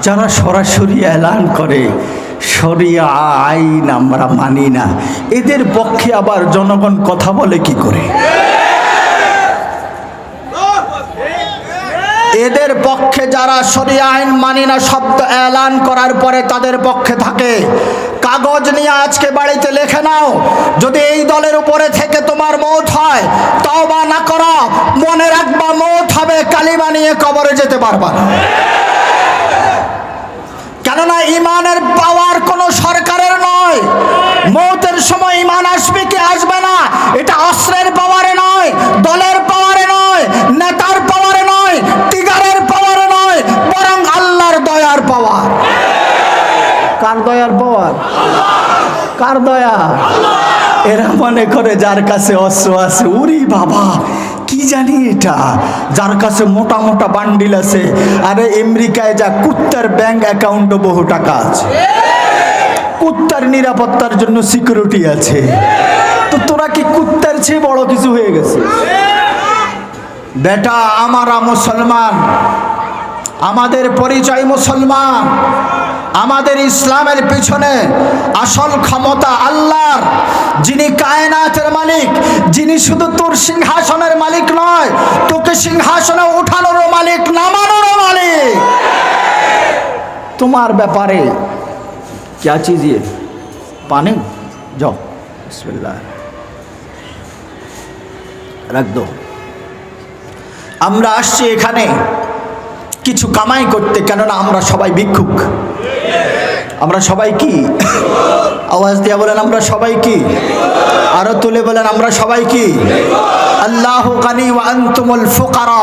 যারা সরাসরি এলান করে শরিয়া আইন আমরা মানি না, এদের পক্ষে আবার জনগণ কথা বলে কি করে? এদের পক্ষে যারা শরিয়া আইন মানি না শব্দ এলান করার পরে তাদের পক্ষে থাকে, কাগজ নিয়ে আজকে বাড়িতে লিখে নাও, যদি এই দলের উপরে থেকে তোমার মওত হয় তওবা না করো, মনে রাখবা মওত হবে, কালিমা নিয়ে কবরে যেতে পারবা না। কেননা ইমানের পাওয়ার কোনো সরকারের নয়। মওতের সময় ইমান আসবে কি আসবে না এটা অস্ত্রের পাওয়ারে নয়, দলের পাওয়ারে নয়, নেতার পাওয়ারে নয়, টিগারের পাওয়ারে নয়, বরং আল্লাহর দয়ার পাওয়ার। কার দয়ার পাওয়ার? কার দয়া? এরা মনে করে যার কাছে অস্ত্র আছে, উরি বাবা কি জানি এটা, যার কাছে মোটা মোটা বান্ডিল আছে, আরে আমেরিকায় যা কুত্তার ব্যাংক অ্যাকাউন্টে বহু টাকা আছে, কুত্তার নিরাপত্তার জন্য সিকিউরিটি আছে, তো তোরা কি কুত্তার চেয়ে বড় কিছু হয়ে গেছে? বেটা আমরা মুসলমান, আমাদের পরিচয় মুসলমান, আমাদের ইসলামের পিছনে আসল ক্ষমতা আল্লাহর, যিনি কায়নাতের মালিক, যিনি শুধু তোর সিংহাসনের মালিক নয়, তোকে সিংহাসনে উঠানোরও মালিক, নামানোরও মালিক। তোমার ব্যাপারে क्या चीज ये पानी जाओ बिस्मिल्लाह रख दो। আমরা আসছি এখানে কিছু কামাই করতে, কেননা আমরা সবাই ভিক্ষুক। আমরা সবাই কি? আওয়াজ দিয়ে বলেন আমরা সবাই কি? আরো তুলে বলেন আমরা সবাই কি? আল্লাহু গানি ওয়া আনতুমুল ফুকারা।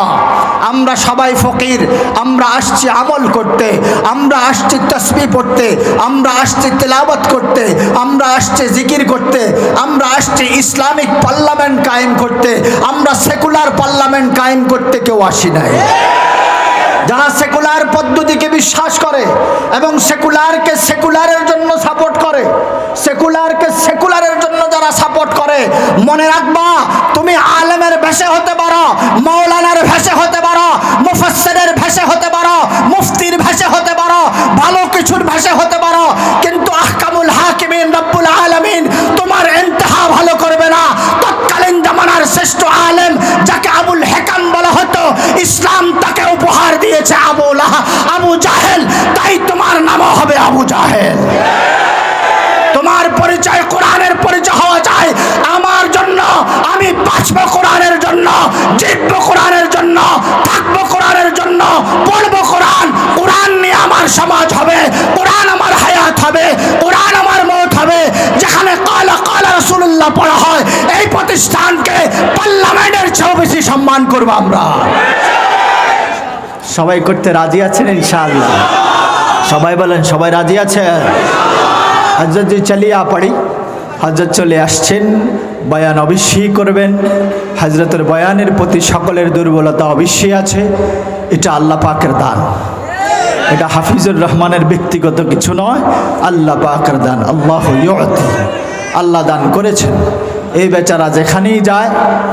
আমরা সবাই ফকির। আমরা আসছি আমল করতে, আমরা আসছি তাসবিহ পড়তে, আমরা আসছি তেলাওয়াত করতে, আমরা আসছি জিকির করতে, আমরা আসছি ইসলামিক পার্লামেন্ট কায়েম করতে। আমরা সেকুলার পার্লামেন্ট কায়েম করতে কেউ আসি নাই। যারা সেকুলার পদ্ধতিকে বিশ্বাস করে এবং সেকুলারকে সেকুলারের জন্য সাপোর্ট করে, সেকুলারকে সেকুলারের জন্য যারা সাপোর্ট করে, মনে রাখবা তুমি আলেমের ভেষে হতে পারো, মাওলানার ভেষে হতে পারো, মুফাসসিরের ভেষে হতে পারো, মুফতির ভেষে হতে পারো, ভালো কিছুর ভেষে হতে পারো, কিন্তু আহকামুল হাকিমিন রব্বুল আলামিন তোমার ইন্তেহা ভালো করবে না। তৎকালীন জামানার শ্রেষ্ঠ আলেম যাকে আবুল হেকাম বলা হতো, ইসলাম তাকে উপহার দিয়েছে আবু জাহেল, তাই তোমার নামও হবে আবু জাহেল। তোমার পরিচয় কোরআনের পরিচয় হওয়া যায়। আমার জন্য আমি বাঁচবো কোরআনের জন্য, জিতবো কোরআনের জন্য, থাকবো কোরআনের জন্য, পড়বো কোরআন, কোরআন নিয়ে আমার সমাজ হবে, কোরআন আমার হায়াত হবে, কোরআন আমার মওত হবে। যেখানে কালা কালা রাসূলুল্লাহ পড়া হয়, এই প্রতিষ্ঠানকে পার্লামেন্টের চেয়েও বেশি সম্মান করবো আমরা। সবাই করতে রাজি আছেন ইনশাআল্লাহ? সবাই বলেন সবাই রাজি আছে? হযরত জি চলিয়া পড়ি। হযরত চলে আসছেন, বয়ান অবশ্যই করবেন। হযরতের বয়ানের প্রতি সকলের দুর্বলতা অবশ্যই আছে, এটা আল্লাহ পাকের দান, এটা হাফিজুর রহমানের ব্যক্তিগত কিছু নয়, আল্লাহ পাকের দান। আল্লাহু ইউতি, আল্লাহ দান করেছেন। এই বেচারা যেখানেই যায়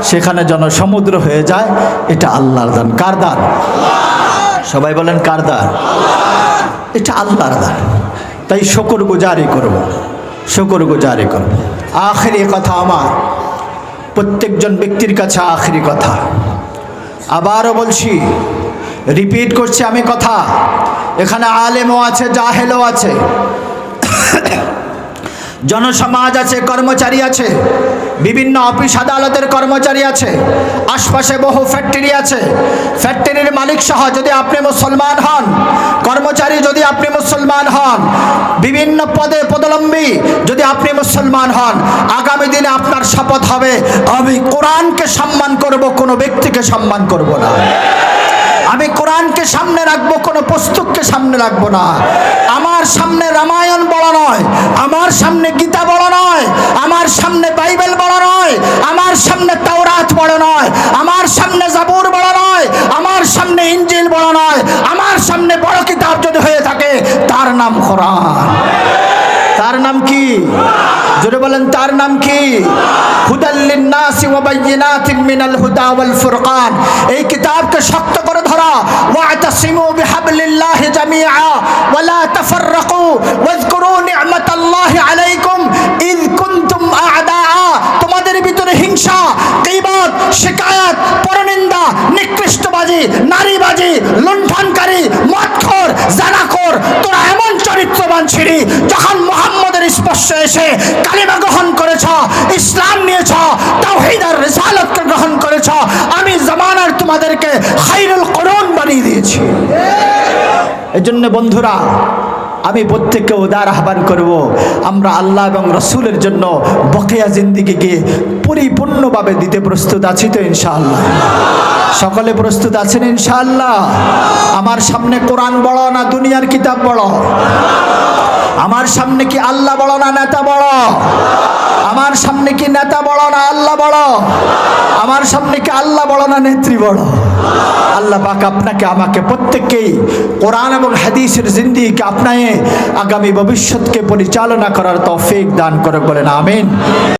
সেখানে জনসমুদ্র হয়ে যায়, এটা আল্লাহর দান। কার দান? সবাই বলেন কার দান? এটা আল্লাহর দান। তাই শুকরগুজারি করব, শুকরগুজারি করব। আখেরি কথা আমার, প্রত্যেকজন ব্যক্তির কাছে আখেরি কথা, আবারও বলছি, রিপিট করছি আমি কথা। এখানে আলেমও আছে, জাহেলও আছে, জনসমাজ আছে, কর্মচারী আছে, বিভিন্ন অফিস আদালতের কর্মচারী আছে, আশপাশে বহু ফ্যাক্টরি আছে। ফ্যাক্টরির মালিক সহ যদি আপনি মুসলমান হন, কর্মচারী যদি আপনি মুসলমান হন, বিভিন্ন পদে পদলম্বী যদি আপনি মুসলমান হন, আগামী দিনে আপনার শপথ হবে আমি কোরআনকে সম্মান করব, কোনো ব্যক্তিকে সম্মান করব না। আমি কোরআনকে সামনে রাখবো, কোনো পুস্তককে সামনে রাখবো না। আমার সামনে রামায়ণ বড় নয়, আমার সামনে গীতা বড় নয়, আমার সামনে বাইবেল বড় নয়, আমার সামনে তাওরাত বড় নয়, আমার সামনে জাবুর বড় নয়, আমার সামনে ইনজিল বড় নয়। আমার সামনে বড় কিতাব যদি হয়ে থাকে তার নাম কোরআন। তার নাম কি? জোরে বলেন তার নাম কি? হুদাল লিন-নাসি ওয়া বাইয়িনাতিন মিনাল হুদা ওয়াল ফুরকান। এই কিতাবকে শক্ত করে ধরা, ওয়া'তাসিমু বিহাবলিল্লাহি জামিআ, নারীবাজি, লুণ্ঠনকারী, মদখোর, জানাখোর, তোরা এমন চরিত্রবান ছিলি, যখন মুহাম্মদের স্পর্শে এসে কালিমা গ্রহণ করেছ, ইসলাম নিয়েছ, তাওহীদ আর রিসালাতকে গ্রহণ করেছ, আমি জামানার তোমাদেরকে খায়রুল কুরুন বানিয়ে দিয়েছি। এজন্য বন্ধুরা, আমি প্রত্যেককে উদার আহ্বান করব, আমরা আল্লাহ এবং রসুলের জন্য বকেয়া জিন্দিগিকে পরিপূর্ণভাবে দিতে প্রস্তুত আছি তো ইনশাআল্লাহ? সকলে প্রস্তুত আছেন ইনশাআল্লাহ? আমার সামনে কোরআন বড় না দুনিয়ার কিতাব বড়? আমার সামনে কি আল্লাহ বড় না নেতা বড়? আমার সামনে কি নেতা বড় না আল্লাহ বড়? আমার সামনে কি আল্লাহ বড় না নেত্রী বড়? আল্লাহ পাক আপনাকে আমাকে প্রত্যেককেই কোরআন এবং হাদিসের জিন্দেগিকে আপনায়ে আগামী ভবিষ্যৎকে পরিচালনা করার তৌফিক দান করে বলেন আমিন।